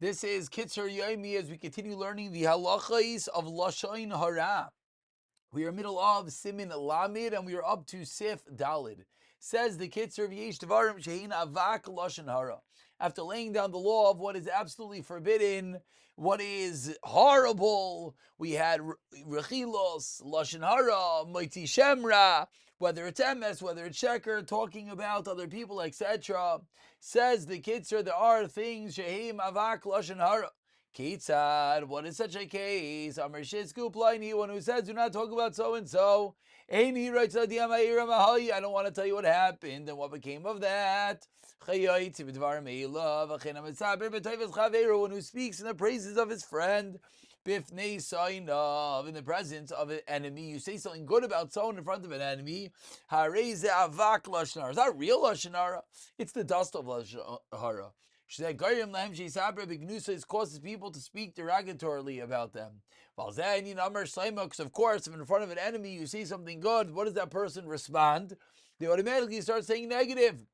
This is Kitzur Yomi as we continue learning the halachas of Lashan Harah. We are middle of Siman Lamid and we are up to Sif Dalid. Says the Kitzur V'yesh Devarim Shehin Avak Lashan Harah. After laying down the law of what is absolutely forbidden, what is horrible, we had Rechilos, Lashon Hara, Moiti Shemra, whether it's emes, whether it's sheker, talking about other people, etc. Says the Kitzur, there are things Shehim Avak Lashon Hara. Kitzad, what is such a case? Amar Shizku Pliny, one who says, do not talk about so and so. Aini writes, I don't want to tell you what happened and what became of that. One who speaks in the praises of his friend. In the presence of an enemy, you say something good about someone in front of an enemy. Is that real Lashon Hara? It's the dust of Lashon Hara. It causes people to speak derogatorily about them. Because of course, if in front of an enemy you say something good, what does that person respond? They automatically start saying negative.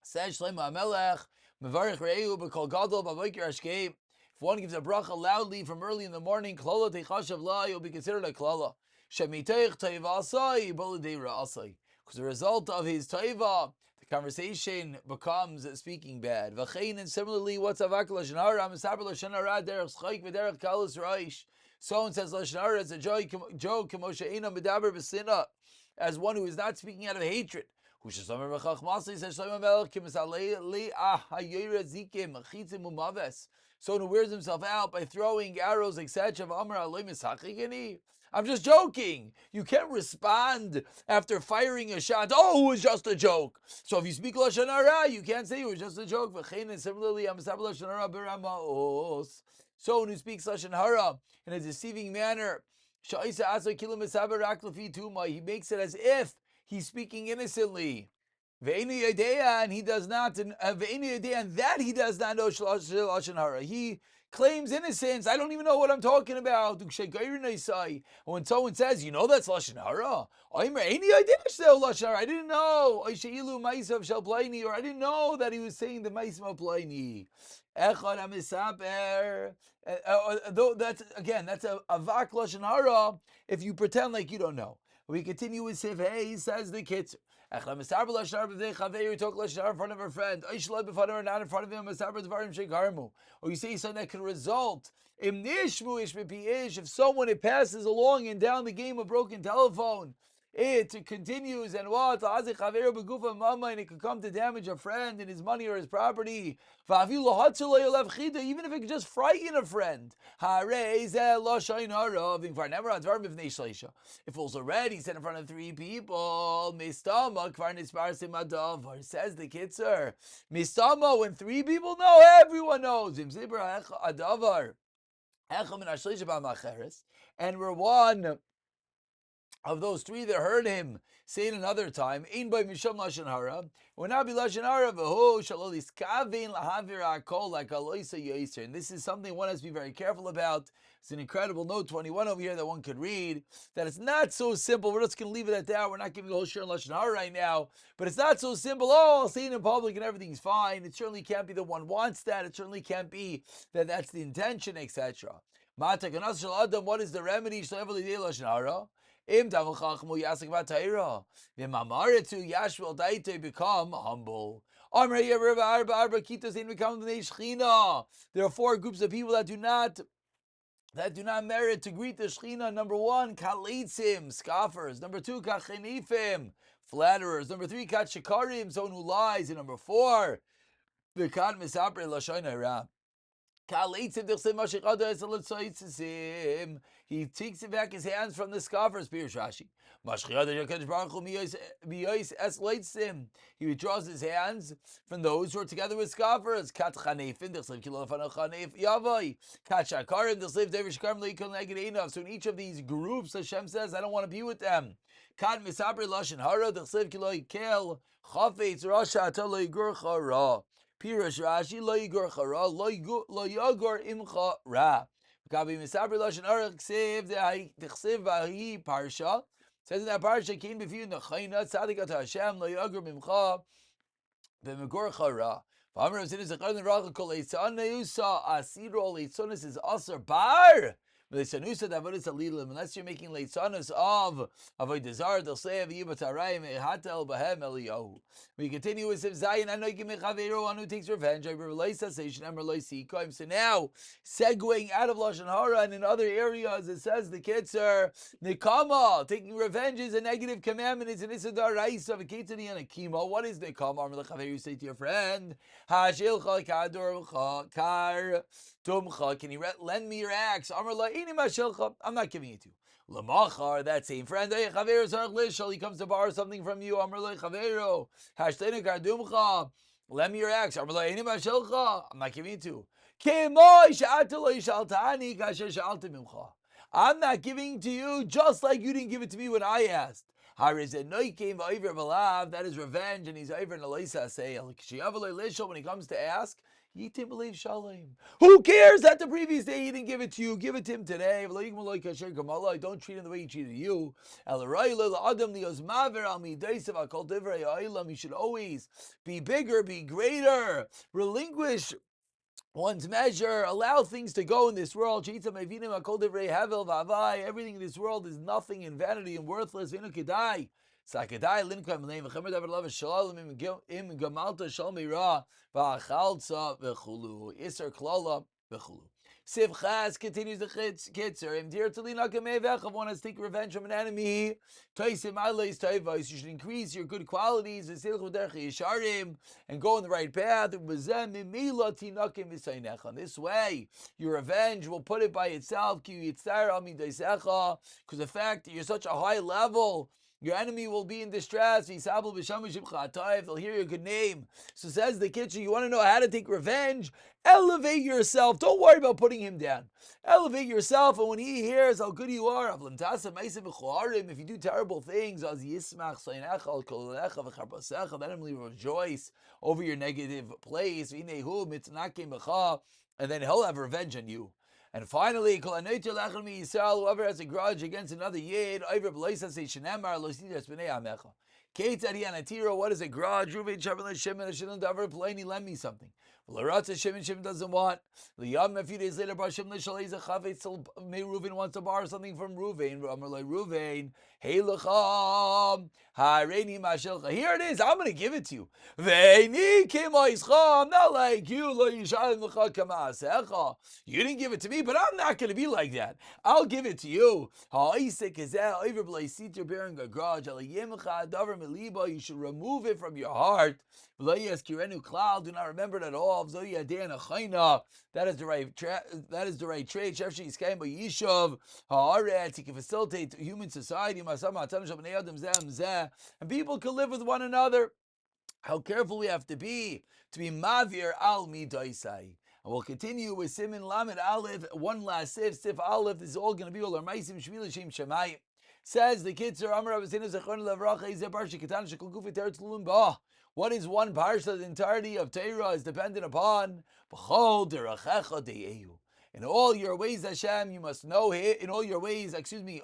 Says Shlomo HaMelech, Mevarich Re'ehu b'kol gadol b'avoker hashkei. If one gives a bracha loudly from early in the morning, klala teichashav la, you'll be considered a klala. Shemiteich teiva asai, b'ladei ra'asai. Because the result of his teiva, the conversation becomes speaking bad. V'chein, and similarly, what's Avak Lashan Harah? Mesaber Lashan Harah derech schayk v'derech kalas raish. Someone says Lashan Harah is a joke, kemo she'ena medaber b'sina, as one who is not speaking out of hatred. Someone who wears himself out by throwing arrows, etc. I'm just joking. You can't respond after firing a shot. Oh, it was just a joke. So if you speak Lashon Hara, you can't say it was just a joke. Similarly, someone who speaks Lashon Hara in a deceiving manner, he makes it as if he's speaking innocently. And he does not, and that he does not know Lashon Hara. He claims innocence. I don't even know what I'm talking about. When someone says, you know that's Lashon Hara, I didn't know. Or I didn't know that he was saying the Maisim of Pliny. That's a Avak Lashan Harah if you pretend like you don't know. We continue with Sif Hey, says the Kitzur. You talk Lashon Hara in front of a friend, or not in front of him, or you say something that can result if someone it passes along and down the game of broken telephone. It continues and what? And it could come to damage a friend and his money or his property. Even if it could just frighten a friend. If it was already said in front of three people, says the Kitzur. Mistama, when three people know, everyone knows. And we're one of those three that heard him say it another time, Ein by Misham Lashon Hara, will not be Lashon Hara, v'ho shalolis kavin lahavir akol like aloisa yoiser. And this is something one has to be very careful about. It's an incredible note 21 over here that one could read, that it's not so simple. We're just going to leave it at that. We're not giving a whole share on Lashon Hara right now, but it's not so simple. Oh, I'll say it in public and everything's fine. It certainly can't be that one wants that. It certainly can't be that that's the intention, etc. What is the remedy? Lashon Hara. Im Davel Chachmu Yasik Vatayra. Vimamaretu Yashwel Daite become humble. There are four groups of people that do not merit to greet the Shechina. Number one, Kalitzim, scoffers. Number two, Kachenifim, flatterers. Number three, Katshikarim, someone who lies. And number four, the Kad Misapre Lashon Hara. He takes back his hands from the scoffers, Pirush Rashi. He withdraws his hands from those who are together with scoffers. So in each of these groups, Hashem says, I don't want to be with them. Pirush Rashi lo yigor chara lo yigor imcha ra. Gabi misabri lashon hara chsev dechsev vahi parsha. Says in that parsha, "Kain b'fiyu nechayna tzadik at Hashem lo yigor imcha b'megor chara." V'amar Rav Zina Zechar Neracha Kol Leitzaneusa Asiro Leitzanos is Aser Bar. Leitzaneusa Davodas Alilim. Unless you're making Leitzanos of Avodah Zarah, they'll say of Yibat Harayim Ehatel Bahem Eliyahu. We continue with Siv Zayin Anoikim Mechaveiro, one who takes revenge. So now, segueing out of Lashon Hara and in other areas, it says the Kitzur Nikama, taking revenge is a negative commandment. It's an Isidar Raisa of a Kitzuri and a Kima. What is Nikama? You say to your friend, Hashilcha Kadur Kar Tumcha, can you lend me your axe? I'm not giving it to you. Lamachar, that same friend, he comes to borrow something from you. Lend me your axe. I'm not giving it to you. I'm not giving to you just like you didn't give it to me when I asked. That is revenge, and he's over in when he comes to ask. Who cares that the previous day he didn't give it to you? Give it to him today. Don't treat him the way he treated you. You should always be bigger, be greater, relinquish one's measure, allow things to go in this world. Everything in this world is nothing and vanity and worthless. Sivchas continues the Kitzur. If one has to take revenge from an enemy, you should increase your good qualities and go in the right path. This way, your revenge will put it by itself. Because the fact that you're such a high level, your enemy will be in distress. They'll hear your good name. So says the Kitzur, you want to know how to take revenge? Elevate yourself. Don't worry about putting him down. Elevate yourself, and when he hears how good you are, if you do terrible things, then him will rejoice over your negative place, and then he'll have revenge on you. And finally, whoever has a grudge against another yid, what is a grudge? Shimon lend me something. Shimon doesn't want. A few days later, Reuven wants to borrow something from Reuven. Reuven, hey here it is. I'm going to give it to you. I'm not like you. You didn't give it to me, but I'm not going to be like that. I'll give it to you. You should remove it from your heart. Do not remember it at all. That is the right trait. He can facilitate human society. And people can live with one another. How careful we have to be mavir al midaisai. And we'll continue with Siman Lamed Aleph. One last sif Aleph. This is all going to be all our maisim shvila shem shemayim. Says the Kitzur Amar Avazinu Zechron Levracha Izeh Parsha Ketan Shekol Gufi Teretz Lulim Ba. What is one parsha? The entirety of Torah is dependent upon B'chol Derachecha De'ehu. In all your ways, Hashem, you must know Him. In all your ways,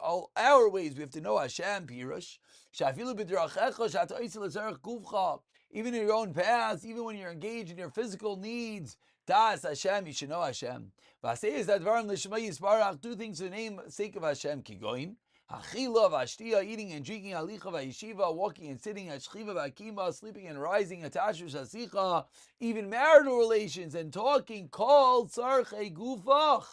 all our ways, we have to know Hashem. Pirush Shafilu B'Derachecha Shatoisi L'Zerach Gufcha. Even in your own paths, even when you're engaged in your physical needs, Das Hashem, you should know Hashem. Vasei is that Varam L'Shema Yisparach. Do things for the name sake of Hashem. Kigoin. Achila v'ashtia, eating and drinking, alicha v'yeshiva, walking and sitting, ashchiva v'akima, sleeping and rising, atashu shasicha, even marital relations and talking, kol tzarchei gufach,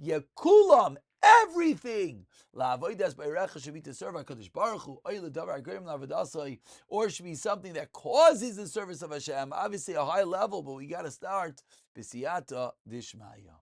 yekulam, everything. La'avodas b'erecha should be to serve HaKadosh Baruch Hu, oy l'davar ha'greim la'avodasai, or should be something that causes the service of Hashem. Obviously a high level, but we got to start b'siyata dishmaya.